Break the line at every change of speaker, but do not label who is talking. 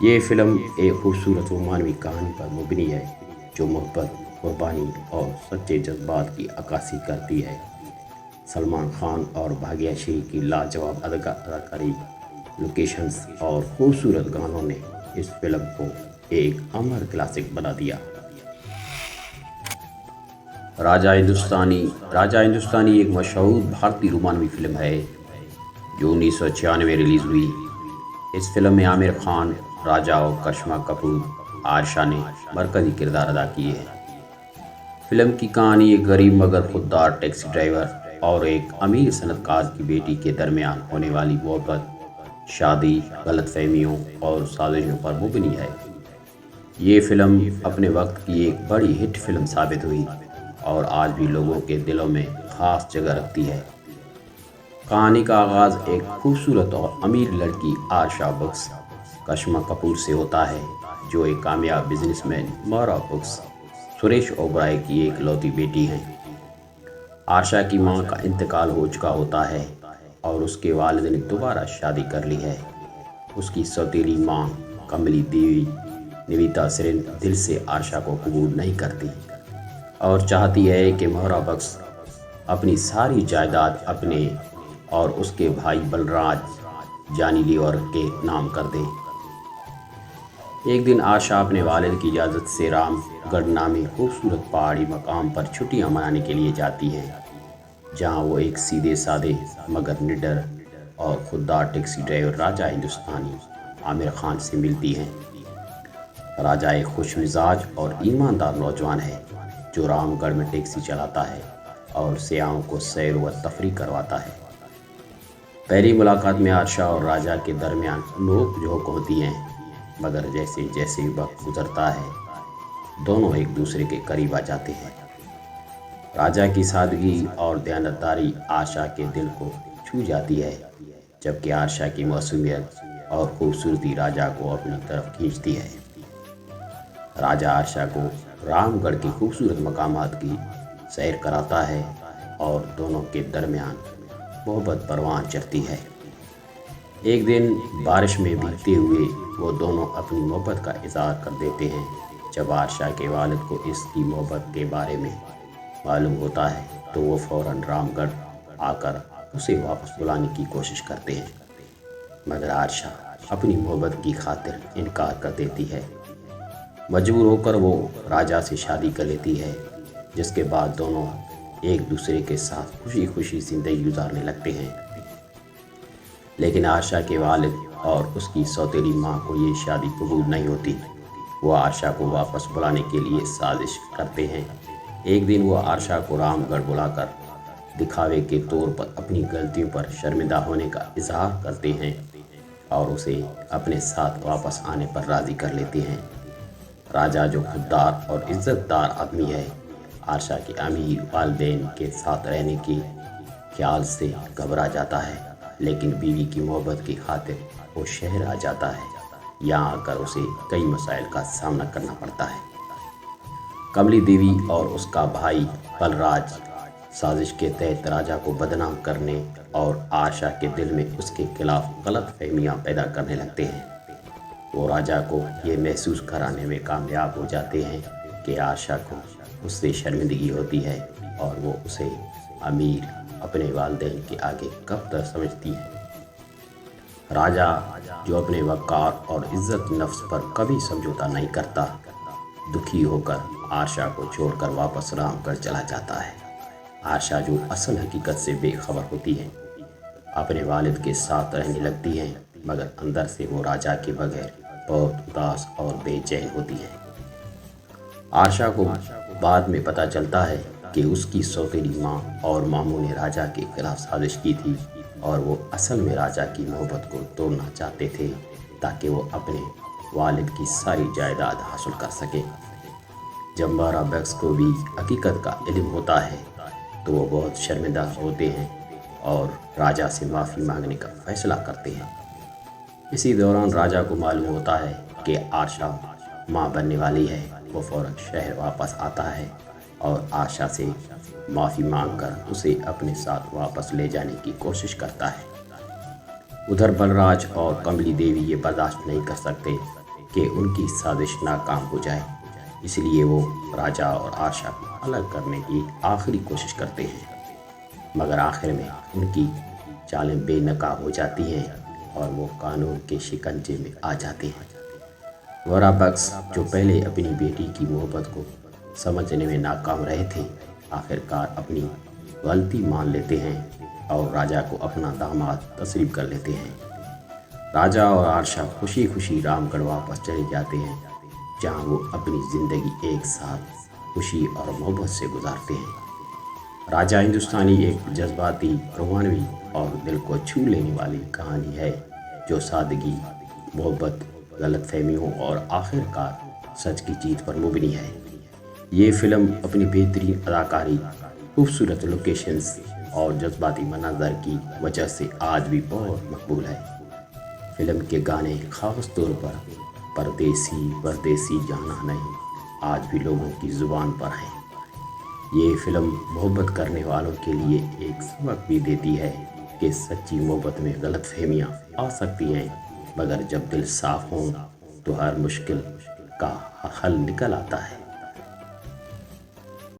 یہ فلم ایک خوبصورت رومانوی کہانی پر مبنی ہے جو محبت، قربانی اور سچے جذبات کی عکاسی کرتی ہے۔ سلمان خان اور بھاگیہ شری کی لاجواب اداکاری، لوکیشنز اور خوبصورت گانوں نے اس فلم کو ایک امر کلاسک بنا دیا۔ راجہ ہندوستانی ایک مشہور بھارتی رومانوی فلم ہے جو 1996 میں ریلیز ہوئی۔ اس فلم میں عامر خان، راجہ اور کرشمہ کپور عائشہ نے مرکزی کردار ادا کیے ہیں۔ فلم کی کہانی ایک غریب مگر خوددار ٹیکسی ڈرائیور اور ایک امیر صنعت کار کی بیٹی کے درمیان ہونے والی محبت، شادی، غلط فہمیوں اور سازشوں پر مبنی ہے۔ یہ فلم اپنے وقت کی ایک بڑی ہٹ فلم ثابت ہوئی اور آج بھی لوگوں کے دلوں میں خاص جگہ رکھتی ہے۔ کہانی کا آغاز ایک خوبصورت اور امیر لڑکی عائشہ بکس کرشمہ کپور سے ہوتا ہے، جو ایک کامیاب بزنس مین مہرا بکس سریش اوبرائے کی ایک لوتی بیٹی ہیں۔ عائشہ کی ماں کا انتقال ہو چکا ہوتا ہے اور اس کے والد نے دوبارہ شادی کر لی ہے۔ اس کی سوتیلی ماں کملی دیوی نویتا سرن دل سے عائشہ کو قبول نہیں کرتی اور چاہتی ہے کہ مہرا بکس اپنی ساری جائیداد اپنے اور اس کے بھائی بلراج جانی لیور کے نام کر دے۔ ایک دن عائشہ اپنے والد کی اجازت سے رام گڑھ نامی خوبصورت پہاڑی مقام پر چھٹیاں منانے کے لیے جاتی ہے، جہاں وہ ایک سیدھے سادے مگر نڈر اور خوددار ٹیکسی ڈرائیور راجہ ہندوستانی عامر خان سے ملتی ہیں۔ راجہ ایک خوش مزاج اور ایماندار نوجوان ہے جو رام گڑھ میں ٹیکسی چلاتا ہے اور سیاحوں کو سیر و تفریح کرواتا ہے۔ پہلی ملاقات میں عائشہ اور راجہ کے درمیان نوک جھوک ہوتی ہیں، مگر جیسے جیسے وقت گزرتا ہے دونوں ایک دوسرے کے قریب آ جاتے ہیں۔ راجہ کی سادگی اور دیانتداری عائشہ کے دل کو چھو جاتی ہے، جبکہ عائشہ کی معصومیت اور خوبصورتی راجہ کو اپنی طرف کھینچتی ہے۔ راجہ عائشہ کو رام گڑھ کے خوبصورت مقامات کی سیر کراتا ہے اور دونوں کے درمیان محبت پروان چڑھتی ہے۔ ایک دن بارش میں بھیگتے ہوئے وہ دونوں اپنی محبت کا اظہار کر دیتے ہیں۔ جب عائشہ کے والد کو اس کی محبت کے بارے میں معلوم ہوتا ہے تو وہ فوراً رام گڑھ آ کر اسے واپس بلانے کی کوشش کرتے ہیں، مگر عائشہ اپنی محبت کی خاطر انکار کر دیتی ہے۔ مجبور ہو کر وہ راجہ سے شادی کر لیتی ہے، جس کے بعد دونوں ایک دوسرے کے ساتھ خوشی خوشی زندگی گزارنے لگتے ہیں۔ لیکن عائشہ کے والد اور اس کی سوتیلی ماں کو یہ شادی قبول نہیں ہوتی۔ وہ عائشہ کو واپس بلانے کے لیے سازش کرتے ہیں۔ ایک دن وہ عائشہ کو رام گڑھ بلا کر دکھاوے کے طور پر اپنی غلطیوں پر شرمندہ ہونے کا اظہار کرتے ہیں اور اسے اپنے ساتھ واپس آنے پر راضی کر لیتے ہیں۔ راجہ جو خوددار اور عزت دار آدمی ہے، عائشہ کے امیر والدین کے ساتھ رہنے کے خیال سے گھبرا جاتا ہے، لیکن بیوی کی محبت کی خاطر وہ شہر آ جاتا ہے۔ یہاں آ کر اسے کئی مسائل کا سامنا کرنا پڑتا ہے۔ کملی دیوی اور اس کا بھائی بلراج سازش کے تحت راجہ کو بدنام کرنے اور عائشہ کے دل میں اس کے خلاف غلط فہمیاں پیدا کرنے لگتے ہیں۔ وہ راجہ کو یہ محسوس کرانے میں کامیاب ہو جاتے ہیں کہ عائشہ کو اس سے شرمندگی ہوتی ہے اور وہ اسے امیر اپنے والدین کے آگے کب تک سمجھتی ہے۔ راجہ جو اپنے وقار اور عزت نفس پر کبھی سمجھوتا نہیں کرتا، دکھی ہو کر عائشہ کو چھوڑ کر واپس رام گڑھ چلا جاتا ہے۔ عائشہ جو اصل حقیقت سے بے خبر ہوتی ہے، اپنے والد کے ساتھ رہنے لگتی ہیں، مگر اندر سے وہ راجہ کے بغیر بہت اداس اور بے چین ہوتی ہے۔ عائشہ کو بعد میں پتہ چلتا ہے کہ اس کی سوتیلی ماں اور ماموں نے راجہ کے خلاف سازش کی تھی اور وہ اصل میں راجہ کی محبت کو توڑنا چاہتے تھے تاکہ وہ اپنے والد کی ساری جائیداد حاصل کر سکے۔ جب مہرا بکس کو بھی حقیقت کا علم ہوتا ہے تو وہ بہت شرمندہ ہوتے ہیں اور راجہ سے معافی مانگنے کا فیصلہ کرتے ہیں۔ اسی دوران راجہ کو معلوم ہوتا ہے کہ عائشہ ماں بننے والی ہے۔ وہ فوراً شہر واپس آتا ہے اور عائشہ سے معافی مانگ کر اسے اپنے ساتھ واپس لے جانے کی کوشش کرتا ہے۔ ادھر بلراج اور کملی دیوی یہ برداشت نہیں کر سکتے کہ ان کی سازش ناکام ہو جائے، اس لیے وہ راجا اور عارشہ کو الگ کرنے کی آخری کوشش کرتے ہیں، مگر آخر میں ان کی چالیں بے نقاب ہو جاتی ہیں اور وہ قانون کے شکنجے میں آ جاتے ہیں۔ ورا بکس، جو پہلے اپنی بیٹی کی محبت کو سمجھنے میں ناکام رہے تھے، آخر کار اپنی غلطی مان لیتے ہیں اور راجا کو اپنا داماد تسلیم کر لیتے ہیں۔ راجا اور عارشہ خوشی خوشی رام گڑھ واپس چلے جاتے ہیں، جہاں وہ اپنی زندگی ایک ساتھ خوشی اور محبت سے گزارتے ہیں۔ راجا ہندوستانی ایک جذباتی، رومانوی اور دل کو چھو لینے والی کہانی ہے، جو سادگی، محبت، غلط فہمیوں اور آخر کار سچ کی جیت پر مبنی ہے۔ یہ فلم اپنی بہترین اداکاری، خوبصورت لوکیشنز اور جذباتی مناظر کی وجہ سے آج بھی بہت مقبول ہے۔ فلم کے گانے، خاص طور پر پردیسی پردیسی جانا نہیں، آج بھی لوگوں کی زبان پر ہیں۔ یہ فلم محبت کرنے والوں کے لیے ایک سبق بھی دیتی ہے کہ سچی محبت میں غلط فہمیاں آ سکتی ہیں، مگر جب دل صاف ہوں تو ہر مشکل کا حل نکل آتا ہے۔